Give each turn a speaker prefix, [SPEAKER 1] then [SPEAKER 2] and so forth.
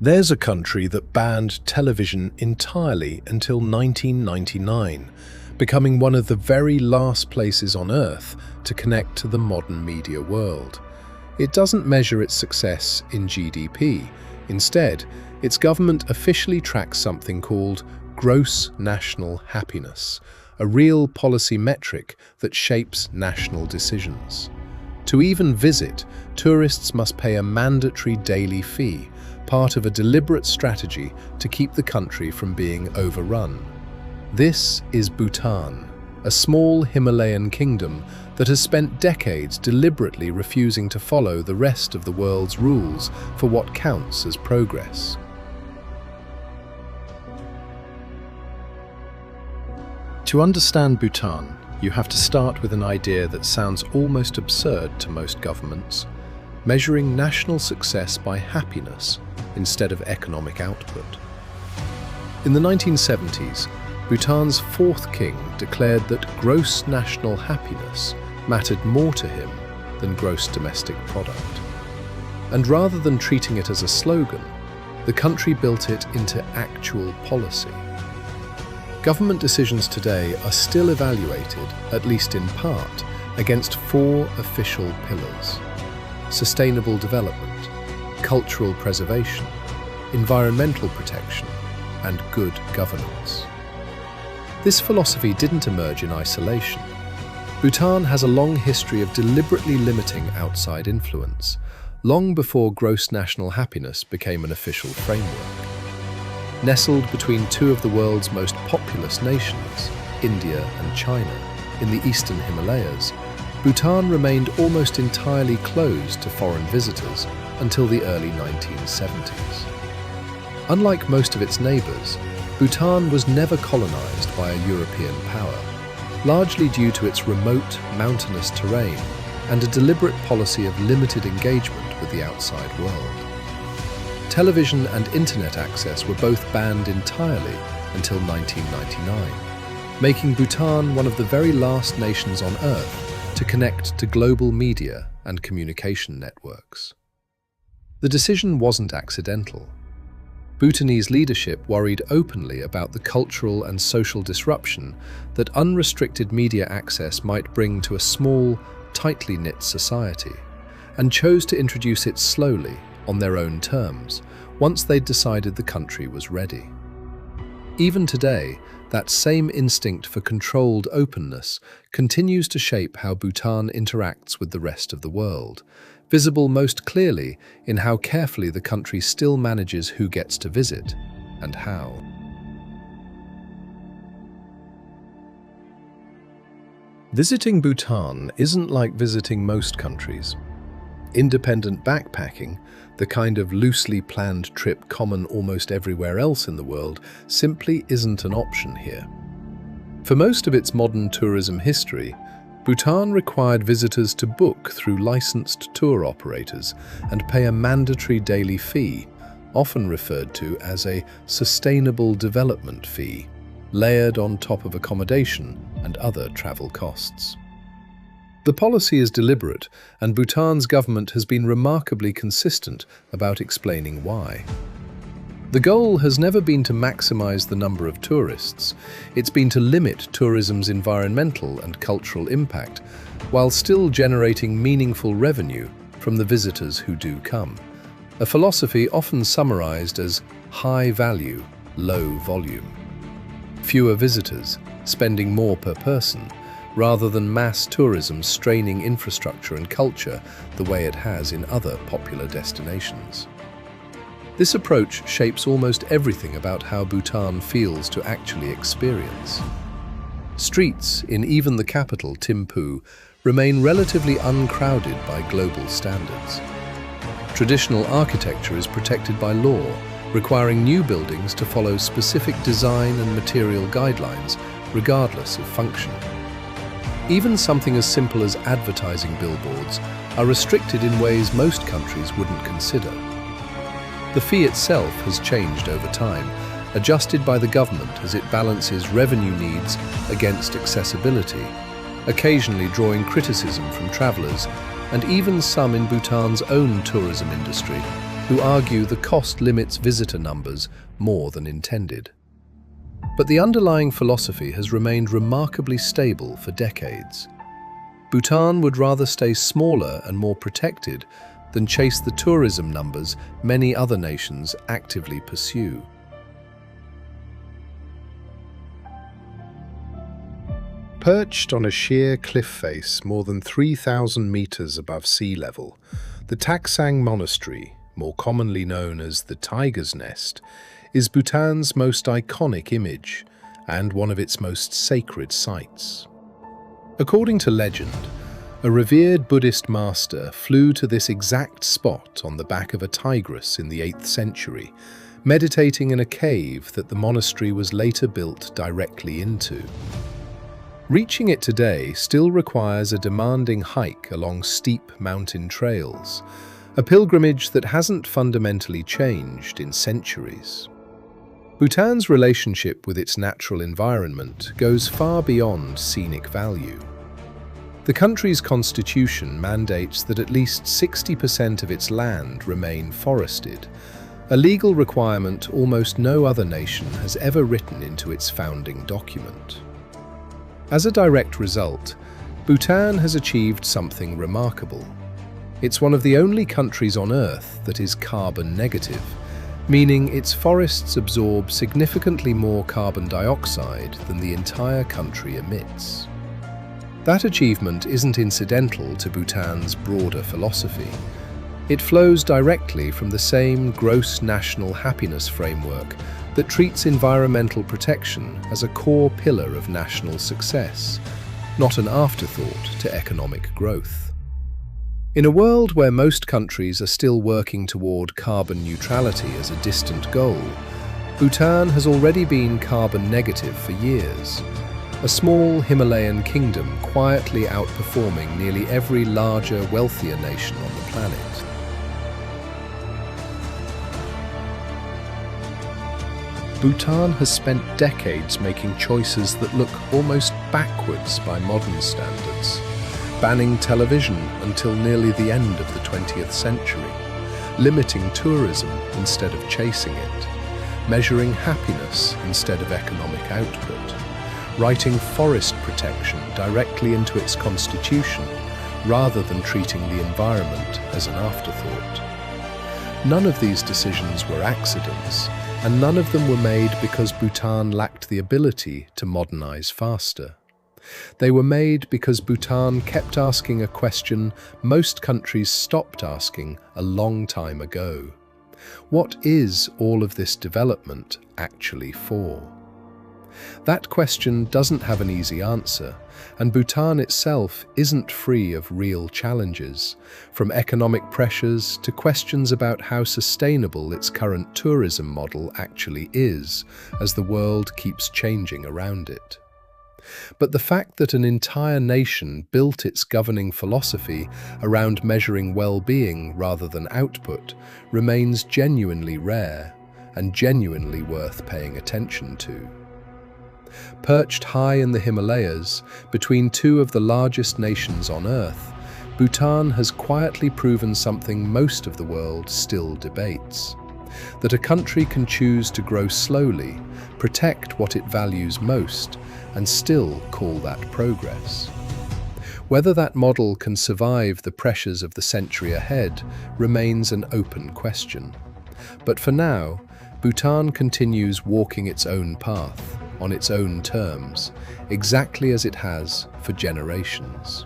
[SPEAKER 1] There's a country that banned television entirely until 1999, becoming one of the very last places on Earth to connect to the modern media world. It doesn't measure its success in GDP. Instead, its government officially tracks something called gross national happiness, a real policy metric that shapes national decisions. To even visit, tourists must pay a mandatory daily fee, part of a deliberate strategy to keep the country from being overrun. This is Bhutan, a small Himalayan kingdom that has spent decades deliberately refusing to follow the rest of the world's rules for what counts as progress. To understand Bhutan, you have to start with an idea that sounds almost absurd to most governments: measuring national success by happiness instead of economic output. In the 1970s, Bhutan's fourth king declared that gross national happiness mattered more to him than gross domestic product. And rather than treating it as a slogan, the country built it into actual policy. Government decisions today are still evaluated, at least in part, against four official pillars: sustainable development, cultural preservation, environmental protection, and good governance. This philosophy didn't emerge in isolation. Bhutan has a long history of deliberately limiting outside influence, long before gross national happiness became an official framework. Nestled between two of the world's most populous nations, India and China, in the eastern Himalayas, Bhutan remained almost entirely closed to foreign visitors until the early 1970s. Unlike most of its neighbors, Bhutan was never colonized by a European power, largely due to its remote, mountainous terrain and a deliberate policy of limited engagement with the outside world. Television and internet access were both banned entirely until 1999, making Bhutan one of the very last nations on Earth to connect to global media and communication networks. The decision wasn't accidental. Bhutanese leadership worried openly about the cultural and social disruption that unrestricted media access might bring to a small, tightly knit society, and chose to introduce it slowly, on their own terms, once they'd decided the country was ready. Even today, that same instinct for controlled openness continues to shape how Bhutan interacts with the rest of the world, visible most clearly in how carefully the country still manages who gets to visit and how. Visiting Bhutan isn't like visiting most countries. Independent backpacking, the kind of loosely planned trip common almost everywhere else in the world, simply isn't an option here. For most of its modern tourism history, Bhutan required visitors to book through licensed tour operators and pay a mandatory daily fee, often referred to as a sustainable development fee, layered on top of accommodation and other travel costs. The policy is deliberate, and Bhutan's government has been remarkably consistent about explaining why. The goal has never been to maximize the number of tourists. It's been to limit tourism's environmental and cultural impact, while still generating meaningful revenue from the visitors who do come. A philosophy often summarized as high value, low volume. Fewer visitors, spending more per person, rather than mass tourism straining infrastructure and culture the way it has in other popular destinations. This approach shapes almost everything about how Bhutan feels to actually experience. Streets in even the capital, Thimphu, remain relatively uncrowded by global standards. Traditional architecture is protected by law, requiring new buildings to follow specific design and material guidelines, regardless of function. Even something as simple as advertising billboards are restricted in ways most countries wouldn't consider. The fee itself has changed over time, adjusted by the government as it balances revenue needs against accessibility, occasionally drawing criticism from travelers and even some in Bhutan's own tourism industry, who argue the cost limits visitor numbers more than intended. But the underlying philosophy has remained remarkably stable for decades. Bhutan would rather stay smaller and more protected than chase the tourism numbers many other nations actively pursue. Perched on a sheer cliff face more than 3,000 meters above sea level, the Taksang Monastery, more commonly known as the Tiger's Nest, is Bhutan's most iconic image and one of its most sacred sites. According to legend, a revered Buddhist master flew to this exact spot on the back of a tigress in the 8th century, meditating in a cave that the monastery was later built directly into. Reaching it today still requires a demanding hike along steep mountain trails, a pilgrimage that hasn't fundamentally changed in centuries. Bhutan's relationship with its natural environment goes far beyond scenic value. The country's constitution mandates that at least 60% of its land remain forested, a legal requirement almost no other nation has ever written into its founding document. As a direct result, Bhutan has achieved something remarkable. It's one of the only countries on Earth that is carbon negative, meaning its forests absorb significantly more carbon dioxide than the entire country emits. That achievement isn't incidental to Bhutan's broader philosophy. It flows directly from the same gross national happiness framework that treats environmental protection as a core pillar of national success, not an afterthought to economic growth. In a world where most countries are still working toward carbon neutrality as a distant goal, Bhutan has already been carbon negative for years, a small Himalayan kingdom quietly outperforming nearly every larger, wealthier nation on the planet. Bhutan has spent decades making choices that look almost backwards by modern standards, banning television until nearly the end of the 20th century, limiting tourism instead of chasing it, measuring happiness instead of economic output, writing forest protection directly into its constitution rather than treating the environment as an afterthought. None of these decisions were accidents, and none of them were made because Bhutan lacked the ability to modernize faster. They were made because Bhutan kept asking a question most countries stopped asking a long time ago. What is all of this development actually for? That question doesn't have an easy answer, and Bhutan itself isn't free of real challenges, from economic pressures to questions about how sustainable its current tourism model actually is, as the world keeps changing around it. But the fact that an entire nation built its governing philosophy around measuring well-being rather than output remains genuinely rare and genuinely worth paying attention to. Perched high in the Himalayas, between two of the largest nations on Earth, Bhutan has quietly proven something most of the world still debates: that a country can choose to grow slowly, protect what it values most, and still call that progress. Whether that model can survive the pressures of the century ahead remains an open question. But for now, Bhutan continues walking its own path, on its own terms, exactly as it has for generations.